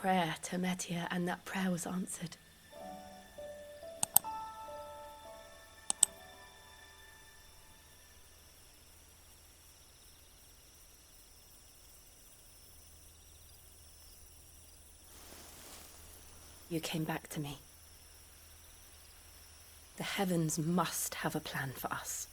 prayer to Metia, and that prayer was answered. You came back to me. The heavens must have a plan for us.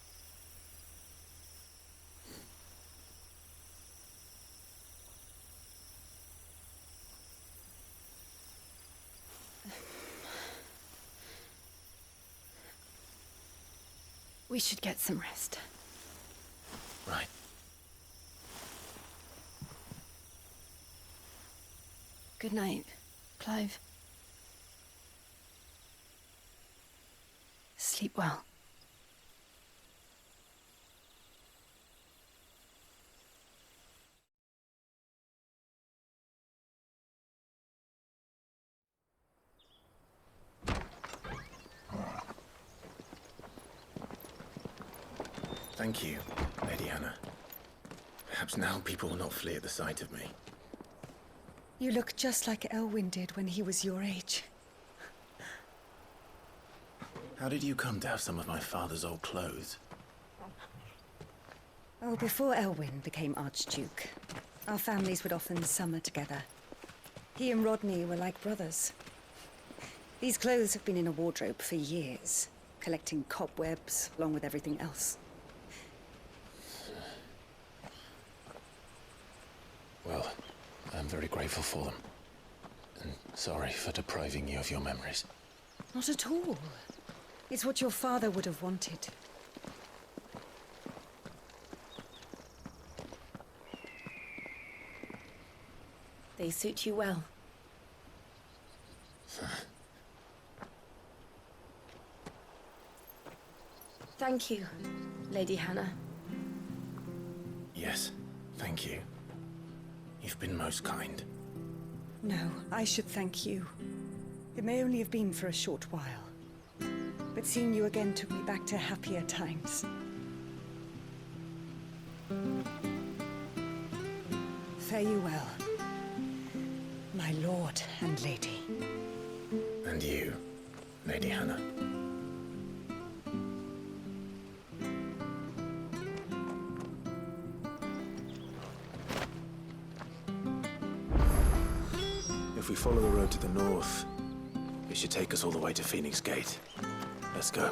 We should get some rest. Right. Good night, Clive. Sleep well. Thank you, Lady Hannah. Perhaps now people will not flee at the sight of me. You look just like Elwyn did when he was your age. How did you come to have some of my father's old clothes? Oh, before Elwyn became Archduke, our families would often summer together. He and Rodney were like brothers. These clothes have been in a wardrobe for years, collecting cobwebs along with everything else. Well, I'm very grateful for them. And sorry for depriving you of your memories. Not at all. It's what your father would have wanted. They suit you well. Thank you, Lady Hannah. Yes, thank you. You've been most kind. No, I should thank you. It may only have been for a short while, but seeing you again took me back to happier times. Fare you well, my lord and lady. And you, Lady Hannah. If we follow the road to the north, it should take us all the way to Phoenix Gate. Let's go.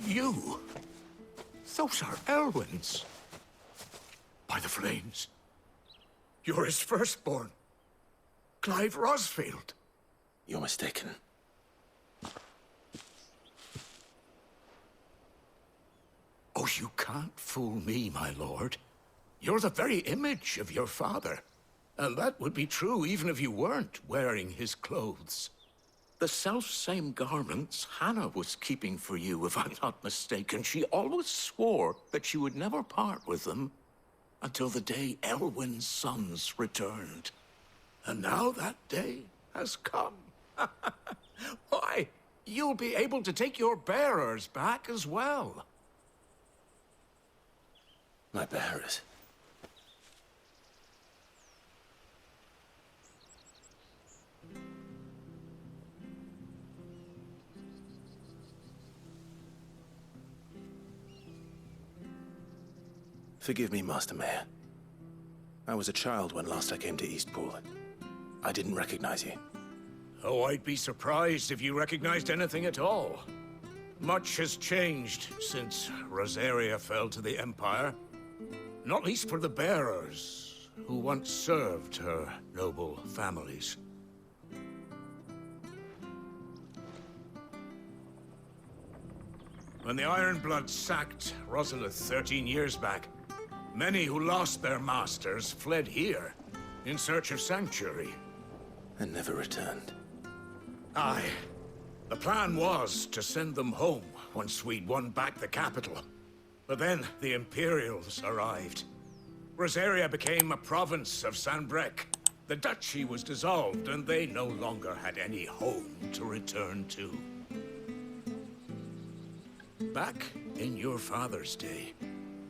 You? Those are Elwyn's. By the flames. You're his firstborn. Clive Rosfield. You're mistaken. Oh, you can't fool me, my lord. You're the very image of your father. And that would be true even if you weren't wearing his clothes. The self-same garments Hannah was keeping for you, if I'm not mistaken. She always swore that she would never part with them until the day Elwyn's sons returned. And now that day has come. Why, you'll be able to take your bearers back as well. My bearers. Forgive me, Master Mayor. I was a child when last I came to Eastpool. I didn't recognize you. Oh, I'd be surprised if you recognized anything at all. Much has changed since Rosaria fell to the Empire. Not least for the bearers, who once served her noble families. When the Ironbloods sacked Rosalith 13 years back, many who lost their masters fled here, in search of sanctuary. And never returned. Aye. The plan was to send them home once we'd won back the capital. But then the Imperials arrived. Rosaria became a province of Sanbreque. The duchy was dissolved, and they no longer had any home to return to. Back in your father's day,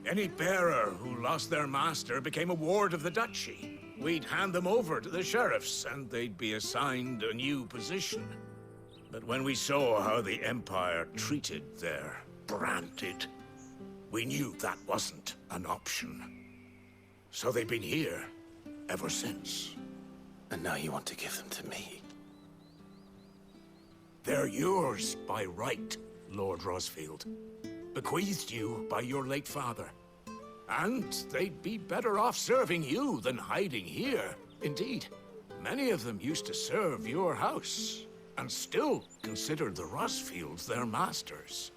any bearer who lost their master became a ward of the duchy. We'd hand them over to the sheriffs, and they'd be assigned a new position. But when we saw how the Empire treated their branded, we knew that wasn't an option. So they've been here ever since. And now you want to give them to me? They're yours by right, Lord Rosfield. Bequeathed you by your late father. And they'd be better off serving you than hiding here. Indeed, many of them used to serve your house, and still considered the Rosfields their masters.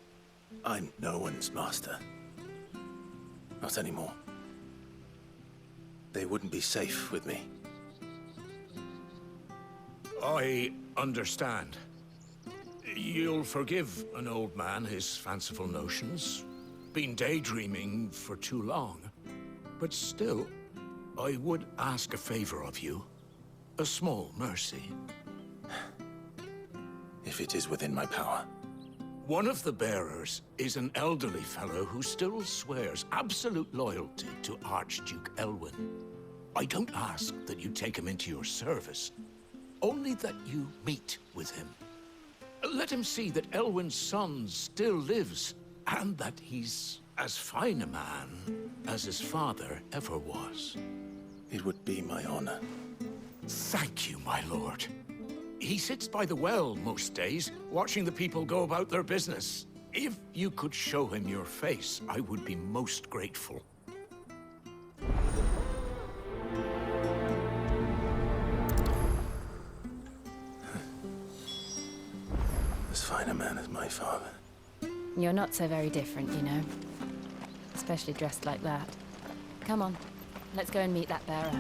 I'm no one's master. Not anymore. They wouldn't be safe with me. I understand. You'll forgive an old man his fanciful notions. Been daydreaming for too long. But still, I would ask a favor of you. A small mercy. If it is within my power. One of the bearers is an elderly fellow who still swears absolute loyalty to Archduke Elwyn. I don't ask that you take him into your service, only that you meet with him. Let him see that Elwyn's son still lives, and that he's as fine a man as his father ever was. It would be my honor. Thank you, my lord. He sits by the well most days, watching the people go about their business. If you could show him your face, I would be most grateful. As fine a man as my father. You're not so very different, you know. Especially dressed like that. Come on, let's go and meet that bearer.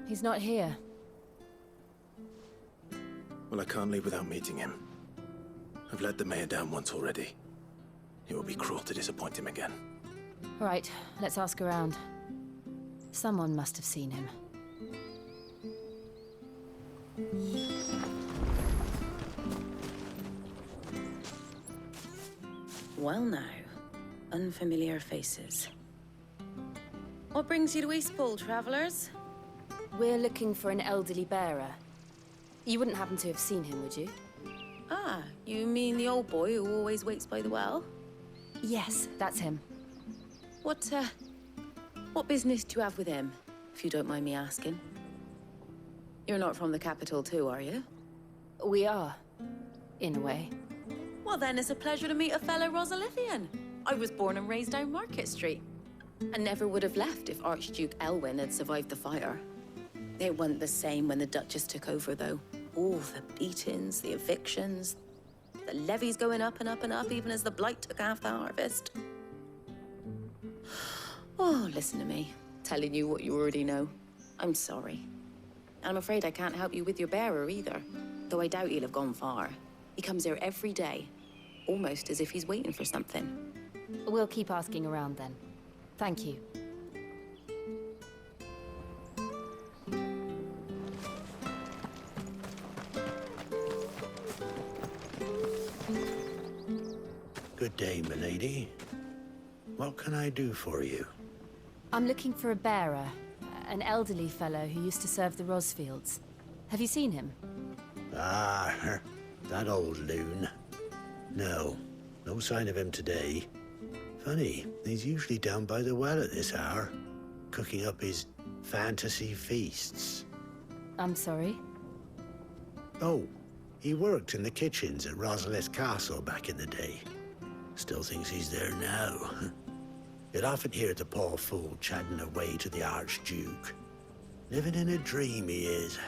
He's not here. Well, I can't leave without meeting him. I've let the mayor down once already. It would be cruel to disappoint him again. All right, let's ask around. Someone must have seen him. Well now, unfamiliar faces. What brings you to Eastpool, travelers? We're looking for an elderly bearer. You wouldn't happen to have seen him, would you? Ah, you mean the old boy who always waits by the well? Yes, that's him. What business do you have with him, if you don't mind me asking? You're not from the capital too, are you? We are, in a way. Well then, it's a pleasure to meet a fellow Rosalithian. I was born and raised down Market Street. And never would have left if Archduke Elwyn had survived the fire. It wasn't the same when the Duchess took over, though. All the beatings, the evictions, the levies going up and up and up, even as the blight took half the harvest. Oh, listen to me, telling you what you already know. I'm sorry. And I'm afraid I can't help you with your bearer either, though I doubt he'll have gone far. He comes here every day, almost as if he's waiting for something. We'll keep asking around then. Thank you. Good day, milady. What can I do for you? I'm looking for a bearer, an elderly fellow who used to serve the Rosfields. Have you seen him? Ah, that old loon. No sign of him today. Funny, he's usually down by the well at this hour, cooking up his fantasy feasts. I'm sorry? Oh, he worked in the kitchens at Rosalith Castle back in the day. Still thinks he's there now. You'd often hear the poor fool chatting away to the Archduke. Living in a dream he is.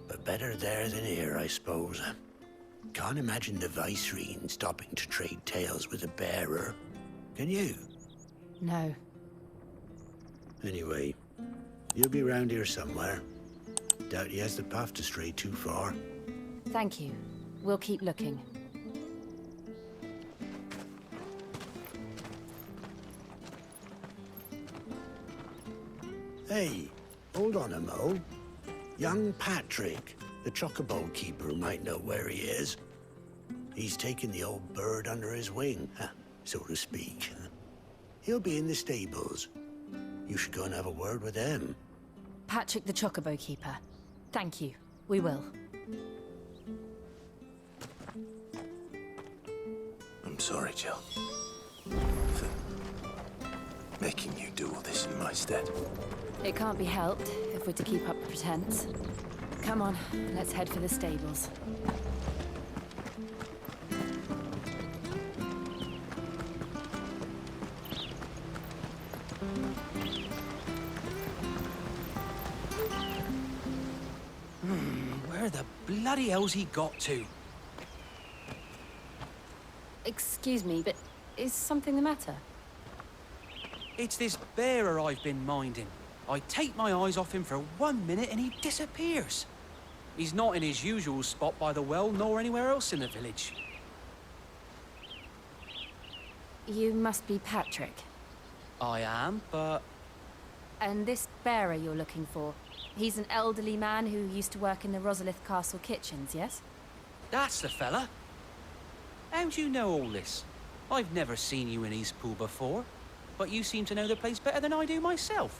But better there than here, I suppose. Can't imagine the Vicereine stopping to trade tales with a bearer. Can you? No. Anyway, you'll be round here somewhere. Doubt he has the path to stray too far. Thank you. We'll keep looking. Hey, hold on a mo. Young Patrick, the chocobo keeper, might know where he is. He's taken the old bird under his wing, so to speak. He'll be in the stables. You should go and have a word with him. Patrick the Chocobo Keeper. Thank you. We will. I'm sorry, Jill. For making you do all this in my stead. It can't be helped if we're to keep up the pretense. Come on, let's head for the stables. Where the bloody hell's he got to? Excuse me, but is something the matter? It's this bearer I've been minding. I take my eyes off him for 1 minute and he disappears. He's not in his usual spot by the well, nor anywhere else in the village. You must be Patrick. I am, but... And this bearer you're looking for, he's an elderly man who used to work in the Rosalith Castle kitchens, yes? That's the fella. How do you know all this? I've never seen you in Eastpool before, but you seem to know the place better than I do myself.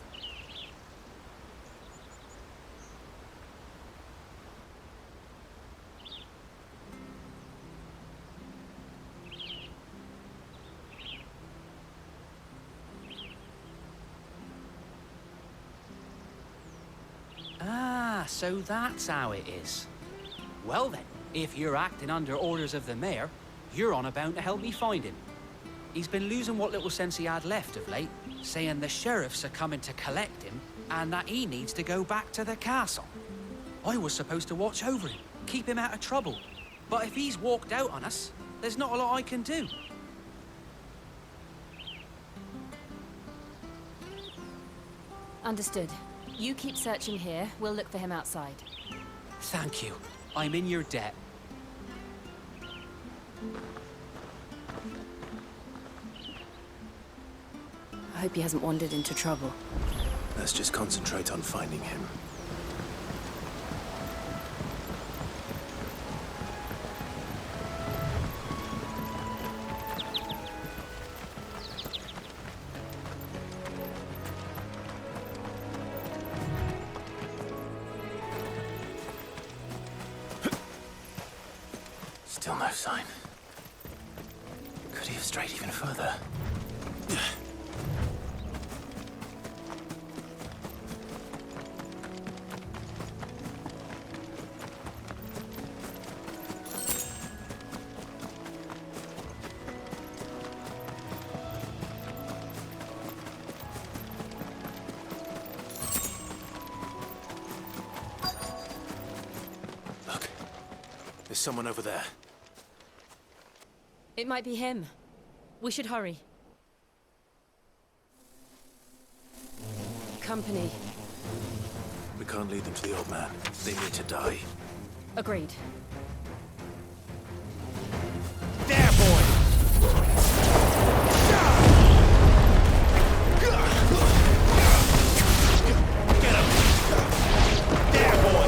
Ah, so that's how it is. Well then, if you're acting under orders of the mayor, you're on about to help me find him. He's been losing what little sense he had left of late, saying the sheriffs are coming to collect him and that he needs to go back to the castle. I was supposed to watch over him, keep him out of trouble. But if he's walked out on us, there's not a lot I can do. Understood. You keep searching here, we'll look for him outside. Thank you. I'm in your debt. I hope he hasn't wandered into trouble. Let's just concentrate on finding him. Still no sign. Could he have strayed even further? Look, there's someone over there. It might be him. We should hurry. Company. We can't lead them to the old man. They need to die. Agreed. There, boy! Get him! There, boy!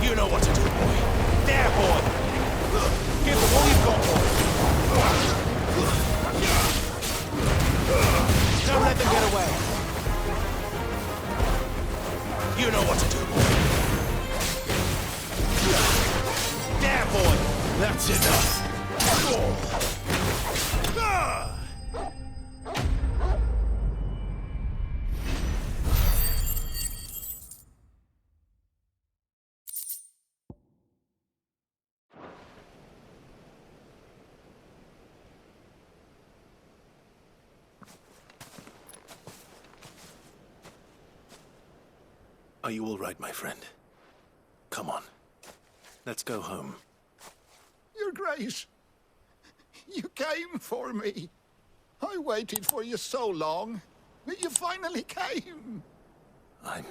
You know what to do, boy. There, boy! Give them all you've got, boy. Don't let them get away. You know what to do, boy. There, boy! That's enough. Are you all right, my friend? Come on. Let's go home. Your Grace, You came for me. I waited for you so long, but you finally came. I'm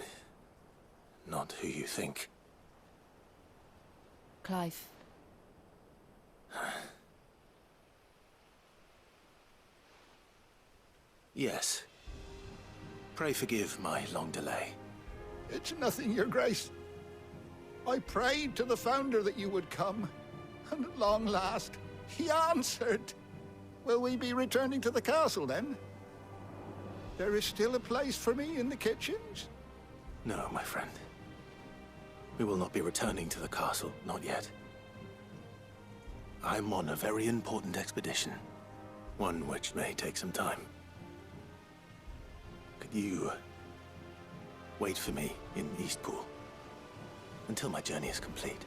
not who you think. Clive. Yes. Pray forgive my long delay. It's nothing, Your Grace. I prayed to the Founder that you would come, and at long last, he answered. Will we be returning to the castle, then? There is still a place for me in the kitchens? No, my friend. We will not be returning to the castle, not yet. I'm on a very important expedition. One which may take some time. Could you wait for me in Eastpool until my journey is complete?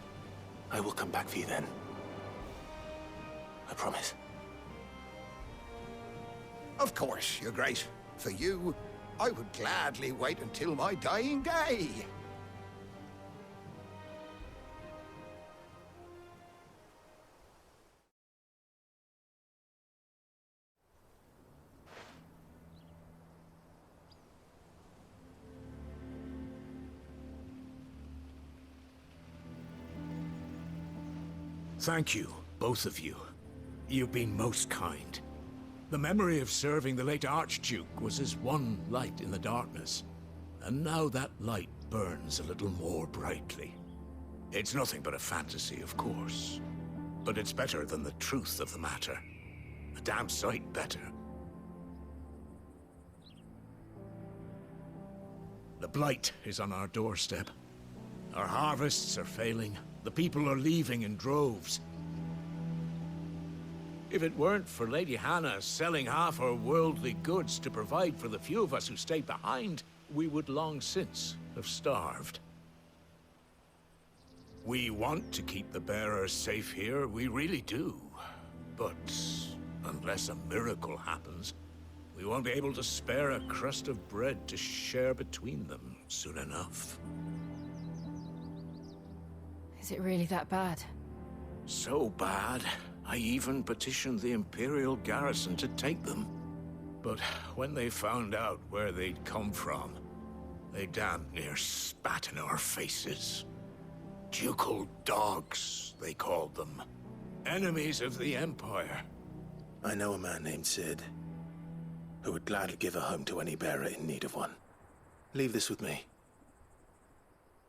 I will come back for you then. I promise. Of course, Your Grace. For you, I would gladly wait until my dying day. Thank you, both of you. You've been most kind. The memory of serving the late Archduke was as one light in the darkness, and now that light burns a little more brightly. It's nothing but a fantasy, of course, but it's better than the truth of the matter. A damn sight better. The blight is on our doorstep. Our harvests are failing. The people are leaving in droves. If it weren't for Lady Hannah selling half her worldly goods to provide for the few of us who stayed behind, we would long since have starved. We want to keep the bearers safe here, we really do. But unless a miracle happens, we won't be able to spare a crust of bread to share between them soon enough. Is it really that bad? So bad, I even petitioned the Imperial garrison to take them. But when they found out where they'd come from, they damn near spat in our faces. Ducal dogs, they called them. Enemies of the Empire. I know a man named Sid, who would gladly give a home to any bearer in need of one. Leave this with me.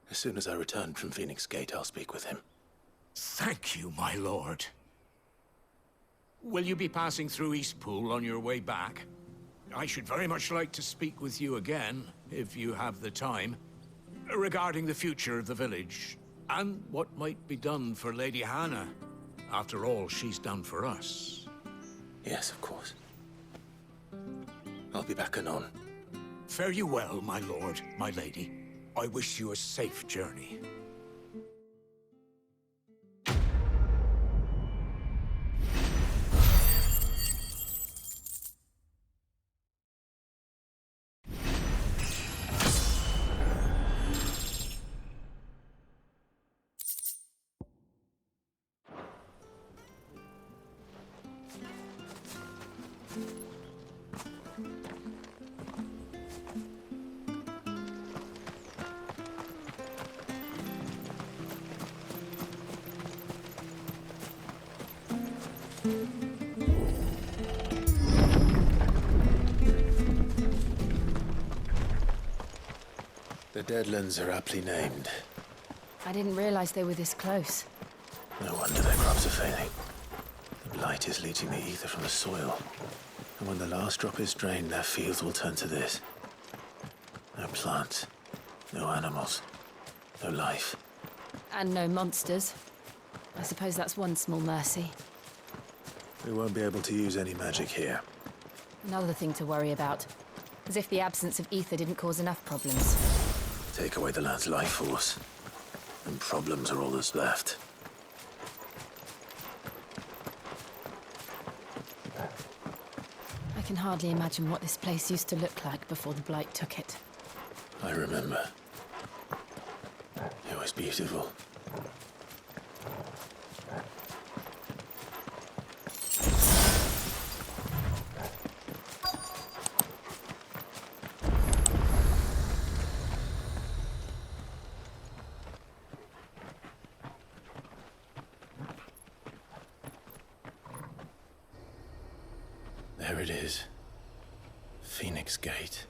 As soon as I return from Phoenix Gate, I'll speak with him. Thank you, my lord. Will you be passing through Eastpool on your way back? I should very much like to speak with you again, if you have the time, regarding the future of the village, and what might be done for Lady Hannah, after all she's done for us. Yes, of course. I'll be back anon. Fare you well, my lord, my lady. I wish you a safe journey. The Deadlands are aptly named. I didn't realize they were this close. No wonder their crops are failing. The blight is leaching the ether from the soil. And when the last drop is drained, their fields will turn to this. No plants, no animals, no life. And no monsters. I suppose that's one small mercy. We won't be able to use any magic here. Another thing to worry about. As if the absence of ether didn't cause enough problems. Take away the lad's life force, and problems are all that's left. I can hardly imagine what this place used to look like before the blight took it. I remember. It was beautiful. There it is. Phoenix Gate.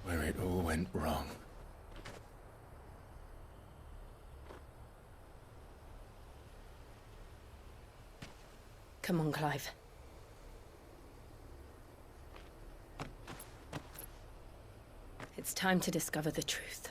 Where it all went wrong. Come on, Clive. It's time to discover the truth.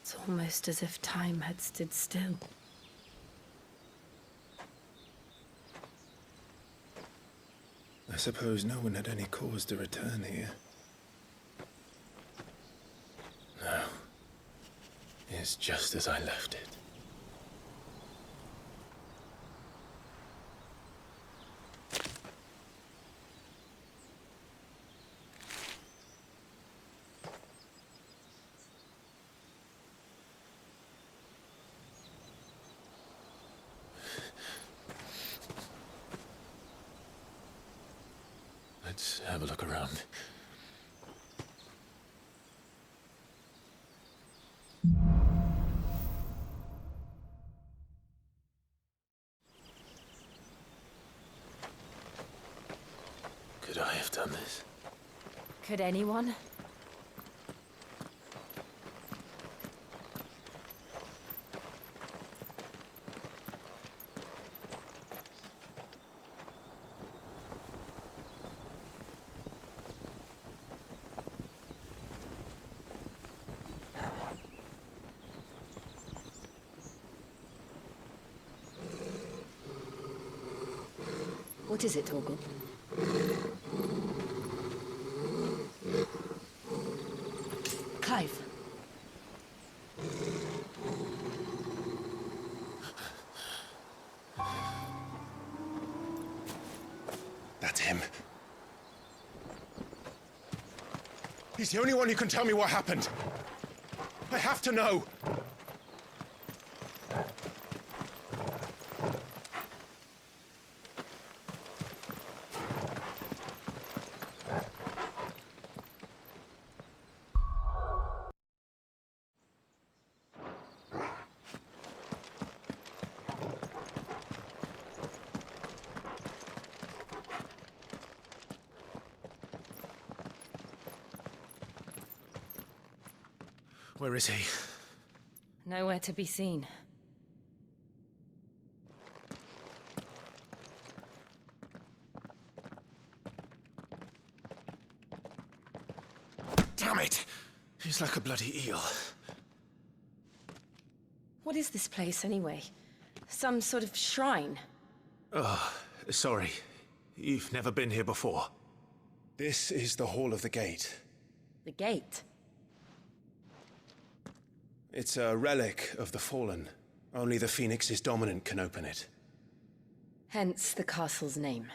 It's almost as if time had stood still. I suppose no one had any cause to return here. No. It's just as I left it. Let's have a look around. Could I have done this? Could anyone? What is it, Torgal? Clive. That's him. He's the only one who can tell me what happened. I have to know. Where is he? Nowhere to be seen. Damn it! He's like a bloody eel. What is this place, anyway? Some sort of shrine? Oh, sorry. You've never been here before. This is the Hall of the Gate. The gate? It's a relic of the Fallen. Only the Phoenix's dominant can open it. Hence the castle's name.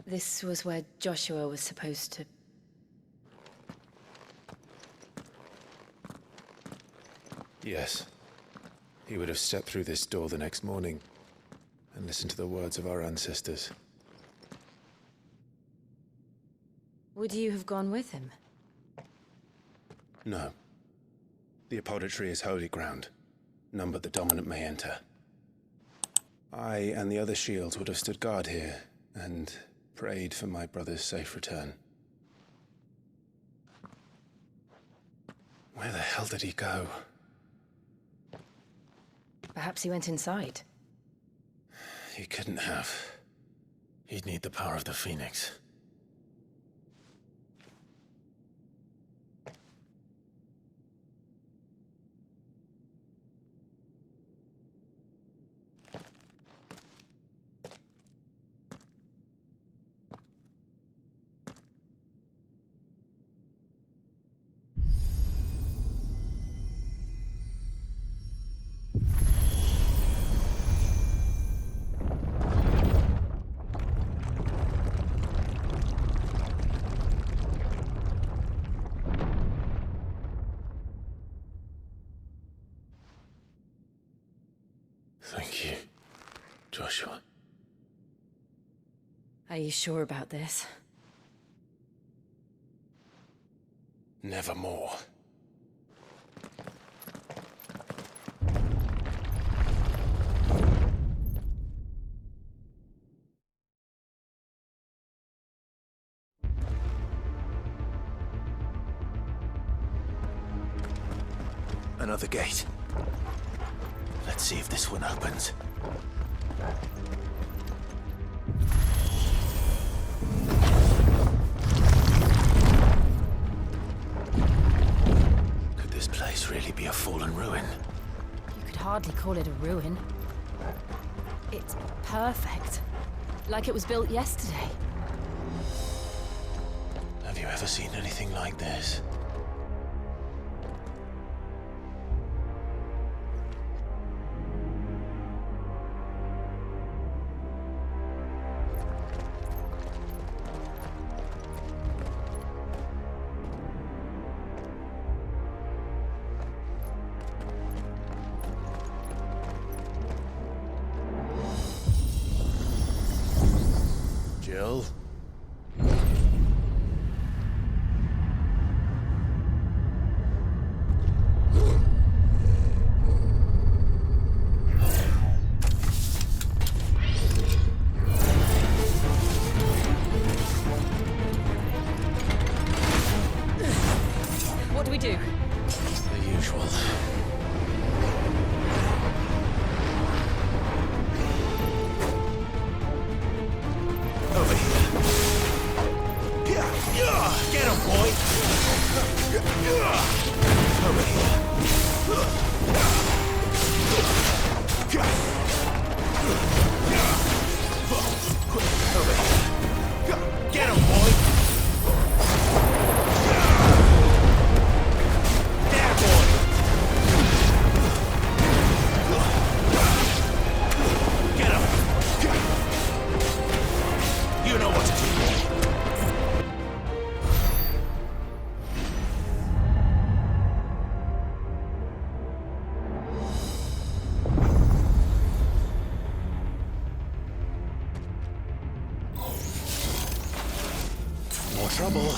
This was where Joshua was supposed to... Yes. He would have stepped through this door the next morning and listened to the words of our ancestors. Would you have gone with him? No. The apodatory is holy ground. None but the dominant may enter. I and the other shields would have stood guard here and prayed for my brother's safe return. Where the hell did he go? Perhaps he went inside. He couldn't have. He'd need the power of the Phoenix. Thank you, Joshua. Are you sure about this? Nevermore. Another gate. Let's see if this one opens. Could this place really be a fallen ruin? You could hardly call it a ruin. It's perfect. Like it was built yesterday. Have you ever seen anything like this? Jill? What do we do? The usual. Over here. Get him, boy! Over here. Over here. Get him, boy! There, boy! Get him! You know what to do, boy. More trouble.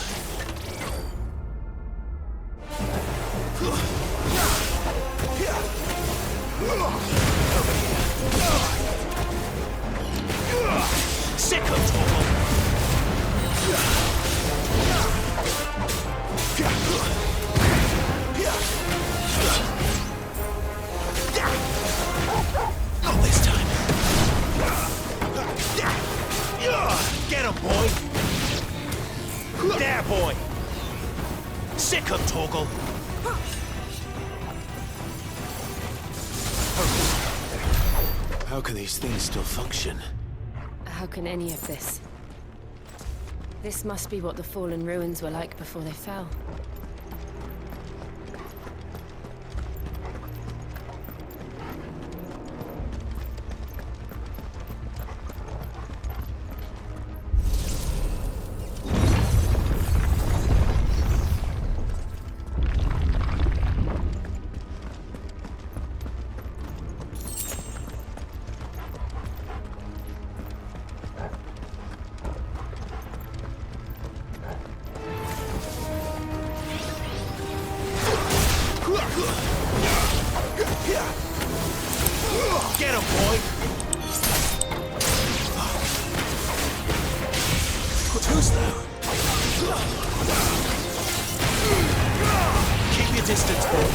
Sick of trouble. Not this time. Get him, boy. There, boy. Sick of Torgal. How can these things still function? How can any of this? This must be what the fallen ruins were like before they fell. Get him, boy! Too slow. Keep your distance, boy.